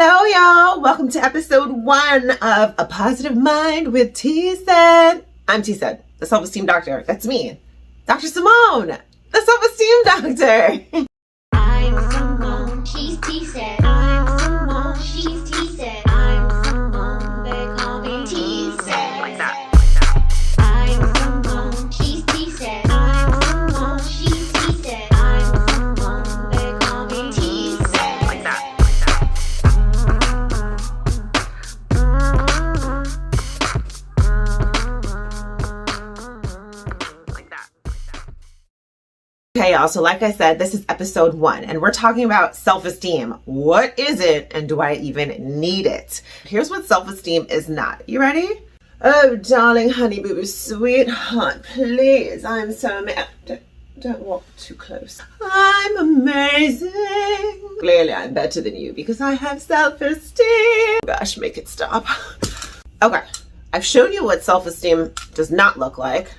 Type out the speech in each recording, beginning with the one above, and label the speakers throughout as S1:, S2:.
S1: Hello, y'all. Welcome to episode 1 of A Positive Mind with TSED. I'm TSED, the self-esteem doctor. That's me, Dr. Simone, the self-esteem doctor.
S2: I'm Simone, she's TSED. I'm Simone, she's TSED. I'm Simone, they call me TSED.
S1: Like that.
S2: I'm Simone, she's TSED. I'm Simone, she's TSED. I'm Simone, they call me TSED.
S1: Like that. Okay, y'all, so like I said, this is episode 1, and we're talking about self-esteem. What is it, and do I even need it? Here's what self-esteem is not. You ready? Oh, darling, honey, boo boo, sweetheart, please, I'm so don't walk too close. I'm amazing. Clearly, I'm better than you because I have self-esteem. Gosh, make it stop. Okay, I've shown you what self-esteem does not look like.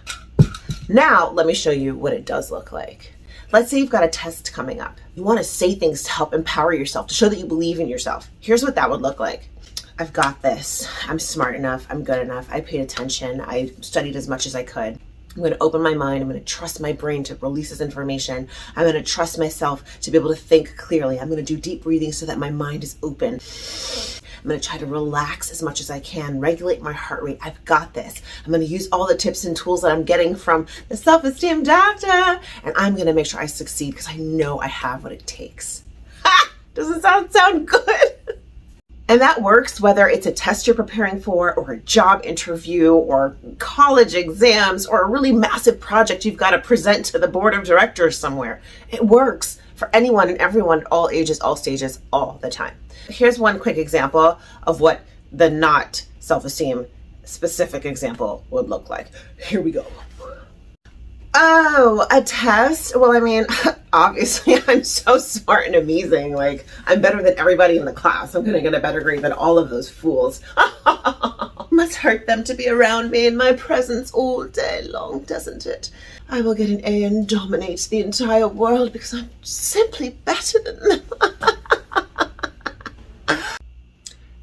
S1: Now, let me show you what it does look like. Let's say you've got a test coming up. You want to say things to help empower yourself, to show that you believe in yourself. Here's what that would look like. I've got this. I'm smart enough. I'm good enough. I paid attention. I studied as much as I could. I'm going to open my mind. I'm going to trust my brain to release this information. I'm going to trust myself to be able to think clearly. I'm going to do deep breathing so that my mind is open. I'm going to try to relax as much as I can, regulate my heart rate. I've got this. I'm going to use all the tips and tools that I'm getting from the self-esteem doctor, and I'm going to make sure I succeed because I know I have what it takes. Ha! Doesn't sound good? And that works whether it's a test you're preparing for, or a job interview, or college exams, or a really massive project you've got to present to the board of directors somewhere. It works for anyone and everyone, all ages, all stages, all the time. Here's one quick example of what the not self-esteem specific example would look like. Here we go. Oh, a test? Well, I mean, obviously I'm so smart and amazing. Like, I'm better than everybody in the class. I'm gonna get a better grade than all of those fools. Must hurt them to be around me in my presence all day long, doesn't it? I will get an A and dominate the entire world because I'm simply better than them.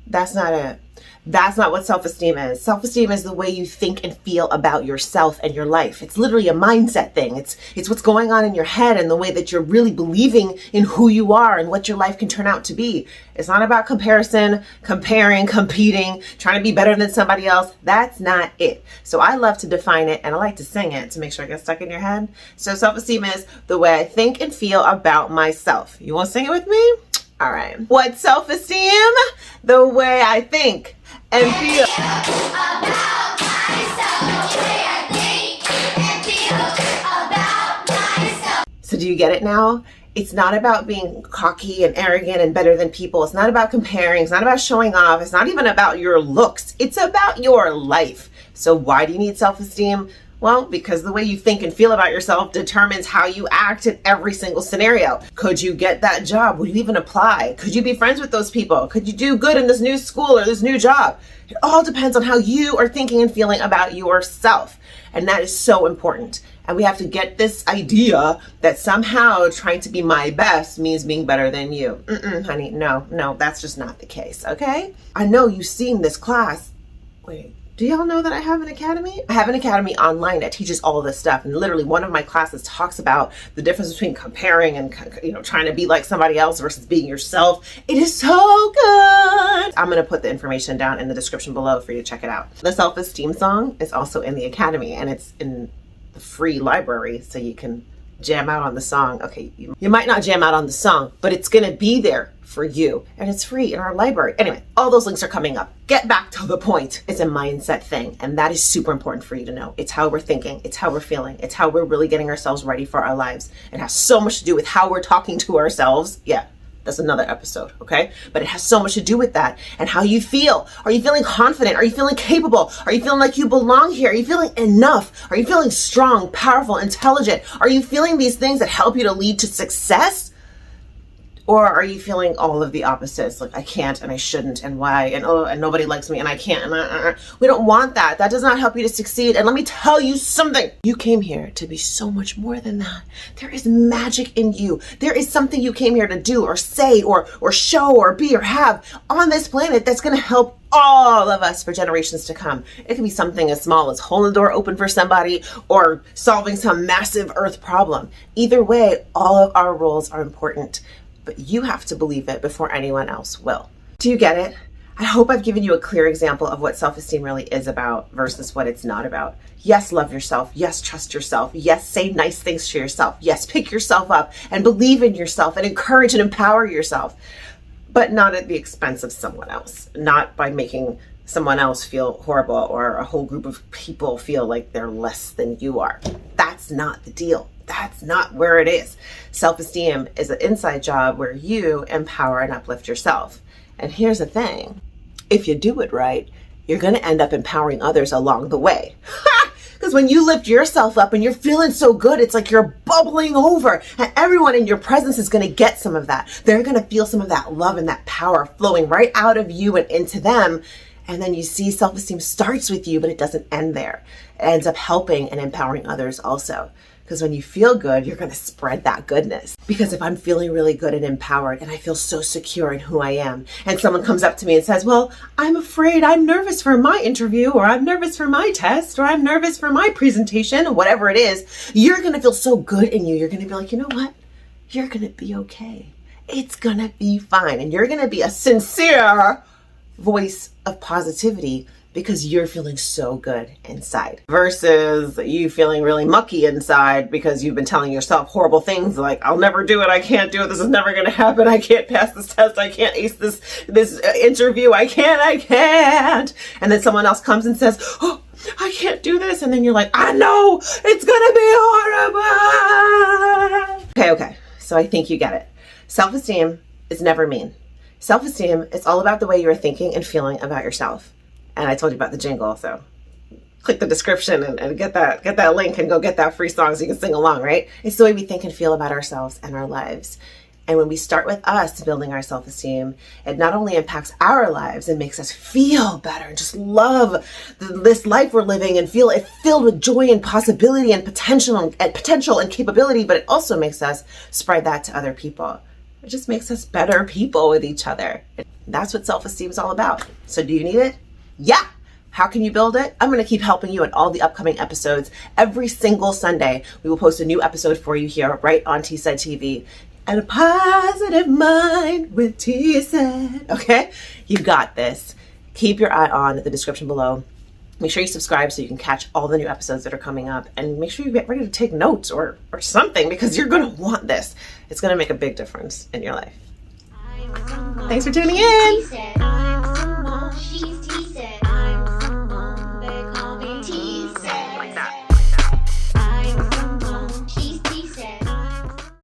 S1: That's not it. That's not what self-esteem is. Self-esteem is the way you think and feel about yourself and your life. It's literally a mindset thing. It's what's going on in your head and the way that you're really believing in who you are and what your life can turn out to be. It's not about comparison, comparing, competing, trying to be better than somebody else. That's not it. So I love to define it, and I like to sing it to make sure it gets stuck in your head. So self-esteem is the way I think and feel about myself. You want to sing it with me? All right. What's self-esteem? The way I think and feel
S2: About myself, the way I think and feel about myself.
S1: So do you get it now? It's not about being cocky and arrogant and better than people. It's not about comparing. It's not about showing off. It's not even about your looks. It's about your life. So why do you need self-esteem? Well, because the way you think and feel about yourself determines how you act in every single scenario. Could you get that job? Would you even apply? Could you be friends with those people? Could you do good in this new school or this new job? It all depends on how you are thinking and feeling about yourself. And that is so important. And we have to get this idea that somehow trying to be my best means being better than you. Honey, no, that's just not the case, okay? I know you've seen this class. Wait. Do y'all know that I have an academy? I have an academy online that teaches all of this stuff. And literally one of my classes talks about the difference between comparing and, trying to be like somebody else versus being yourself. It is so good. I'm going to put the information down in the description below for you to check it out. The self-esteem song is also in the academy, and it's in the free library, so you can jam out on the song. Okay, you might not jam out on the song, but it's going to be there for you, and it's free in our library. Anyway, all those links are coming up. Get back to the point. It's a mindset thing, and that is super important for you to know. It's how we're thinking, it's how we're feeling, it's how we're really getting ourselves ready for our lives. It has so much to do with how we're talking to ourselves. Yeah, that's another episode, okay? But it has so much to do with that and how you feel. Are you feeling confident? Are you feeling capable? Are you feeling like you belong here? Are you feeling enough? Are you feeling strong, powerful, intelligent? Are you feeling these things that help you to lead to success? Or are you feeling all of the opposites? Like, I can't and I shouldn't and why and oh, and nobody likes me and I can't and we don't want that. That does not help you to succeed. And let me tell you something. You came here to be so much more than that. There is magic in you. There is something you came here to do or say or show or be or have on this planet that's going to help all of us for generations to come. It can be something as small as holding the door open for somebody or solving some massive earth problem. Either way, all of our roles are important. But you have to believe it before anyone else will. Do you get it? I hope I've given you a clear example of what self-esteem really is about versus what it's not about. Yes, love yourself. Yes, trust yourself. Yes, say nice things to yourself. Yes, pick yourself up and believe in yourself and encourage and empower yourself, but not at the expense of someone else, not by making someone else feel horrible or a whole group of people feel like they're less than you are. That's not the deal. That's not where it is. Self-esteem is an inside job where you empower and uplift yourself. And here's the thing. If you do it right, you're going to end up empowering others along the way. Because when you lift yourself up and you're feeling so good, it's like you're bubbling over and everyone in your presence is going to get some of that. They're going to feel some of that love and that power flowing right out of you and into them. And then you see self-esteem starts with you, but it doesn't end there. It ends up helping and empowering others also. Because when you feel good, you're going to spread that goodness. Because if I'm feeling really good and empowered and I feel so secure in who I am, and someone comes up to me and says, well, I'm afraid, I'm nervous for my interview, or I'm nervous for my test, or I'm nervous for my presentation, or whatever it is, you're going to feel so good in you. You're going to be like, you know what? You're going to be okay. It's going to be fine. And you're going to be a sincere voice of positivity because you're feeling so good inside versus you feeling really mucky inside because you've been telling yourself horrible things like, I'll never do it. I can't do it. This is never going to happen. I can't pass this test. I can't ace this interview. I can't. And then someone else comes and says, oh, I can't do this. And then you're like, I know it's going to be horrible. Okay. So I think you get it. Self-esteem is never mean. Self-esteem is all about the way you're thinking and feeling about yourself. And I told you about the jingle, so click the description and get that link and go get that free song so you can sing along, right? It's the way we think and feel about ourselves and our lives. And when we start with us building our self-esteem, it not only impacts our lives and makes us feel better and just love this life we're living and feel it filled with joy and possibility and potential and capability, but it also makes us spread that to other people. It just makes us better people with each other. That's what self-esteem is all about. So do you need it? Yeah. How can you build it? I'm going to keep helping you in all the upcoming episodes. Every single Sunday, we will post a new episode for you here right on TSED TV. And a positive mind with TSED. Okay? You got this. Keep your eye on the description below. Make sure you subscribe so you can catch all the new episodes that are coming up. And make sure you get ready to take notes or something because you're going to want this. It's going to make a big difference in your life. Thanks for tuning in.